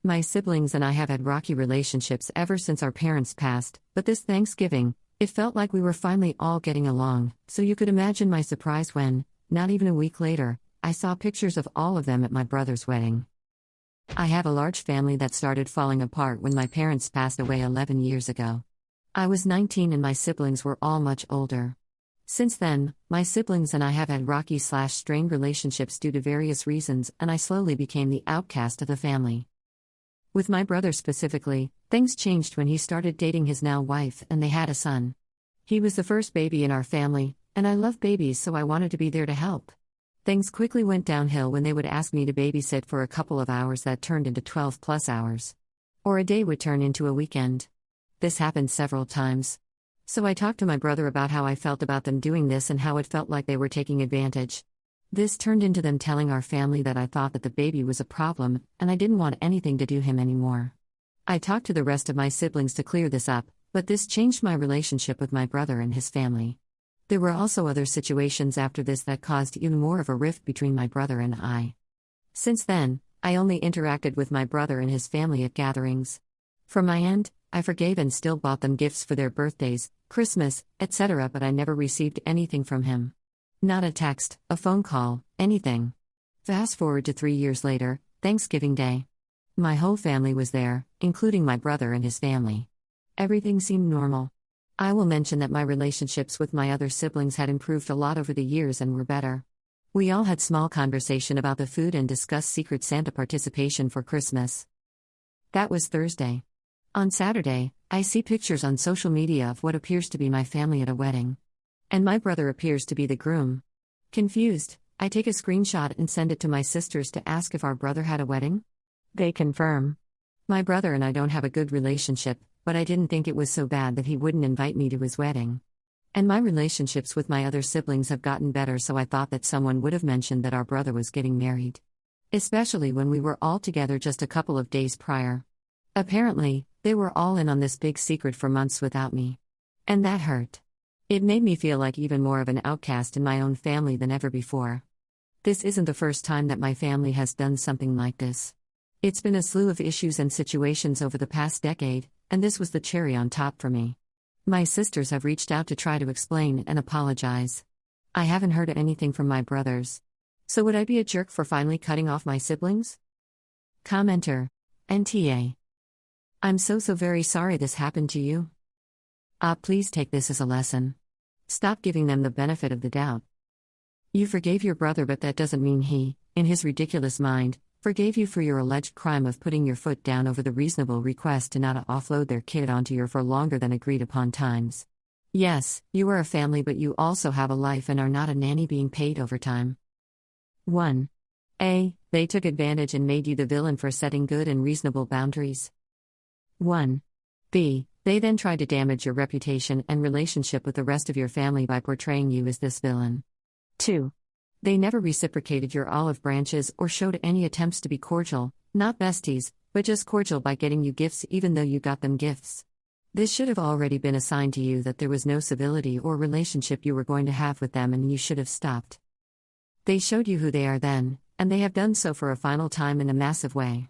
My siblings and I have had rocky relationships ever since our parents passed, but this Thanksgiving, it felt like we were finally all getting along, so you could imagine my surprise when, not even a week later, I saw pictures of all of them at my brother's wedding. I have a large family that started falling apart when my parents passed away 11 years ago. I was 19 and my siblings were all much older. Since then, my siblings and I have had rocky/strained relationships due to various reasons, and I slowly became the outcast of the family. With my brother specifically, things changed when he started dating his now wife and they had a son. He was the first baby in our family, and I love babies, so I wanted to be there to help. Things quickly went downhill when they would ask me to babysit for a couple of hours that turned into 12+ hours. Or a day would turn into a weekend. This happened several times. So I talked to my brother about how I felt about them doing this and how it felt like they were taking advantage. This turned into them telling our family that I thought that the baby was a problem, and I didn't want anything to do him anymore. I talked to the rest of my siblings to clear this up, but this changed my relationship with my brother and his family. There were also other situations after this that caused even more of a rift between my brother and I. Since then, I only interacted with my brother and his family at gatherings. From my end, I forgave and still bought them gifts for their birthdays, Christmas, etc., but I never received anything from him. Not a text, a phone call, anything. Fast forward to 3 years later, Thanksgiving Day. My whole family was there, including my brother and his family. Everything seemed normal. I will mention that my relationships with my other siblings had improved a lot over the years and were better. We all had small conversation about the food and discussed Secret Santa participation for Christmas. That was Thursday. On Saturday, I see pictures on social media of what appears to be my family at a wedding. And my brother appears to be the groom. Confused, I take a screenshot and send it to my sisters to ask if our brother had a wedding. They confirm. My brother and I don't have a good relationship, but I didn't think it was so bad that he wouldn't invite me to his wedding. And my relationships with my other siblings have gotten better, so I thought that someone would have mentioned that our brother was getting married. Especially when we were all together just a couple of days prior. Apparently, they were all in on this big secret for months without me. And that hurt. It made me feel like even more of an outcast in my own family than ever before. This isn't the first time that my family has done something like this. It's been a slew of issues and situations over the past decade, and this was the cherry on top for me. My sisters have reached out to try to explain and apologize. I haven't heard anything from my brothers. So would I be a jerk for finally cutting off my siblings? Commenter. NTA. I'm so very sorry this happened to you. Please take this as a lesson. Stop giving them the benefit of the doubt. You forgave your brother, but that doesn't mean he, in his ridiculous mind, forgave you for your alleged crime of putting your foot down over the reasonable request to not offload their kid onto you for longer than agreed upon times. Yes, you are a family, but you also have a life and are not a nanny being paid overtime. 1. A. They took advantage and made you the villain for setting good and reasonable boundaries. 1. B. They then tried to damage your reputation and relationship with the rest of your family by portraying you as this villain. 2. They never reciprocated your olive branches or showed any attempts to be cordial, not besties, but just cordial by getting you gifts even though you got them gifts. This should have already been a sign to you that there was no civility or relationship you were going to have with them, and you should have stopped. They showed you who they are then, and they have done so for a final time in a massive way.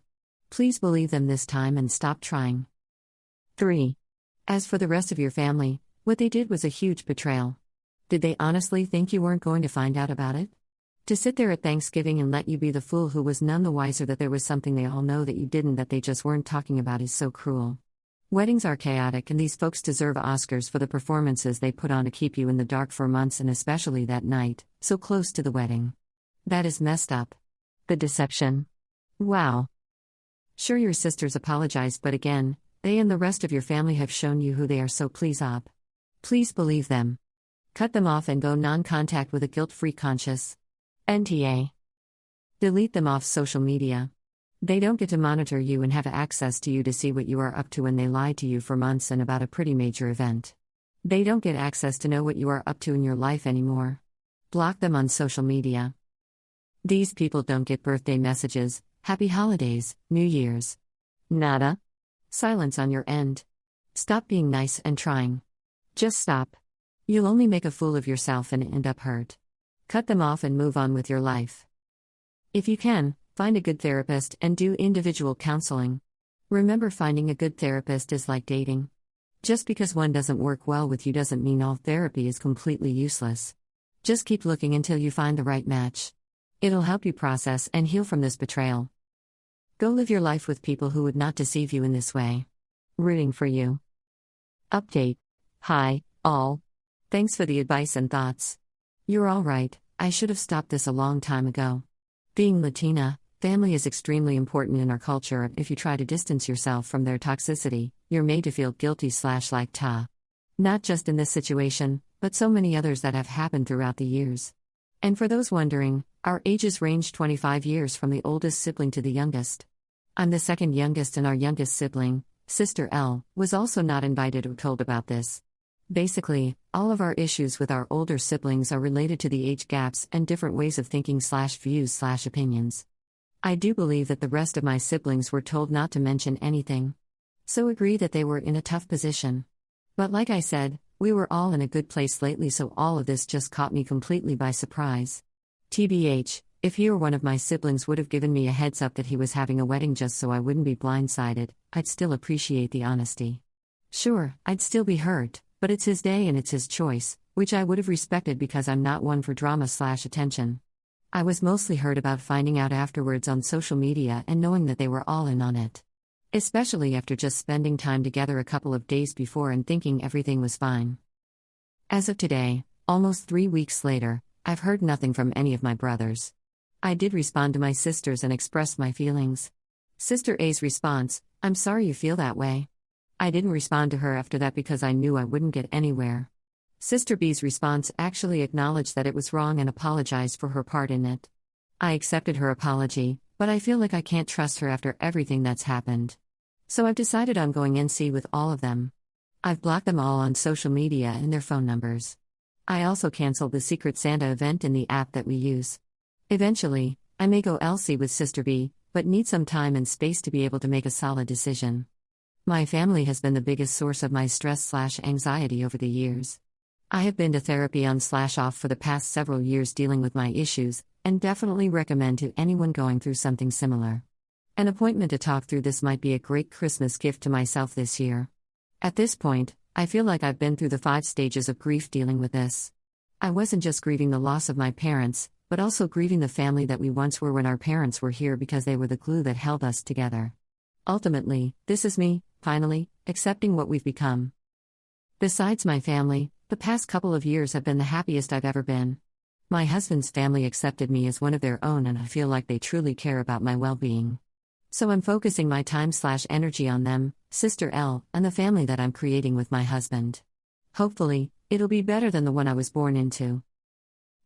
Please believe them this time and stop trying. 3. As for the rest of your family, what they did was a huge betrayal. Did they honestly think you weren't going to find out about it? To sit there at Thanksgiving and let you be the fool who was none the wiser that there was something they all know that you didn't, that they just weren't talking about, is so cruel. Weddings are chaotic, and these folks deserve Oscars for the performances they put on to keep you in the dark for months, and especially that night, so close to the wedding. That is messed up. The deception. Wow. Sure, your sisters apologized, but again, they and the rest of your family have shown you who they are, so please believe them. Cut them off and go non-contact with a guilt-free conscience. NTA. Delete them off social media. They don't get to monitor you and have access to you to see what you are up to when they lied to you for months and about a pretty major event. They don't get access to know what you are up to in your life anymore. Block them on social media. These people don't get birthday messages, happy holidays, New Year's. Nada. Silence on your end. Stop being nice and trying. Just stop. You'll only make a fool of yourself and end up hurt. Cut them off and move on with your life. If you can, Find a good therapist and do individual counseling. Remember, finding a good therapist is like dating. Just because one doesn't work well with you doesn't mean all therapy is completely useless. Just keep looking until you find the right match. It'll help you process and heal from this betrayal. Go live your life with people who would not deceive you in this way. Rooting for you. Update. Hi, all. Thanks for the advice and thoughts. You're all right, I should have stopped this a long time ago. Being Latina, family is extremely important in our culture. If you try to distance yourself from their toxicity, you're made to feel guilty/like ta. Not just in this situation, but so many others that have happened throughout the years. And for those wondering, our ages range 25 years from the oldest sibling to the youngest. I'm the second youngest, and our youngest sibling, Sister L, was also not invited or told about this. Basically, all of our issues with our older siblings are related to the age gaps and different ways of thinking/views/opinions. I do believe that the rest of my siblings were told not to mention anything. So agree that they were in a tough position. But like I said, we were all in a good place lately, so all of this just caught me completely by surprise. TBH, if he or one of my siblings would have given me a heads up that he was having a wedding just so I wouldn't be blindsided, I'd still appreciate the honesty. Sure, I'd still be hurt, but it's his day and it's his choice, which I would have respected because I'm not one for drama/attention. I was mostly hurt about finding out afterwards on social media and knowing that they were all in on it. Especially after just spending time together a couple of days before and thinking everything was fine. As of today, almost 3 weeks later, I've heard nothing from any of my brothers. I did respond to my sisters and express my feelings. Sister A's response, "I'm sorry you feel that way." I didn't respond to her after that because I knew I wouldn't get anywhere. Sister B's response actually acknowledged that it was wrong and apologized for her part in it. I accepted her apology, but I feel like I can't trust her after everything that's happened. So I've decided I'm going NC with all of them. I've blocked them all on social media and their phone numbers. I also canceled the Secret Santa event in the app that we use. Eventually, I may go LC with Sister B, but need some time and space to be able to make a solid decision. My family has been the biggest source of my stress/anxiety over the years. I have been to therapy on/off for the past several years dealing with my issues, and definitely recommend to anyone going through something similar. An appointment to talk through this might be a great Christmas gift to myself this year. At this point, I feel like I've been through the 5 stages of grief dealing with this. I wasn't just grieving the loss of my parents, but also grieving the family that we once were when our parents were here because they were the glue that held us together. Ultimately, this is me, finally, accepting what we've become. Besides my family, the past couple of years have been the happiest I've ever been. My husband's family accepted me as one of their own, and I feel like they truly care about my well-being. So I'm focusing my time/energy on them, Sister L, and the family that I'm creating with my husband. Hopefully, it'll be better than the one I was born into.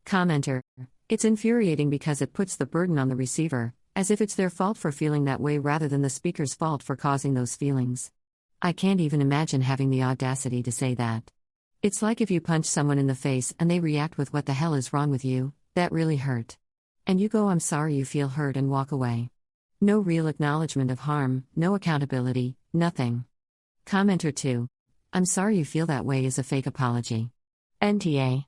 Commenter. It's infuriating because it puts the burden on the receiver, as if it's their fault for feeling that way rather than the speaker's fault for causing those feelings. I can't even imagine having the audacity to say that. It's like if you punch someone in the face and they react with "what the hell is wrong with you, that really hurt." And you go "I'm sorry you feel hurt" and walk away. No real acknowledgement of harm, no accountability, nothing. Commenter 2. I'm sorry you feel that way is a fake apology. NTA.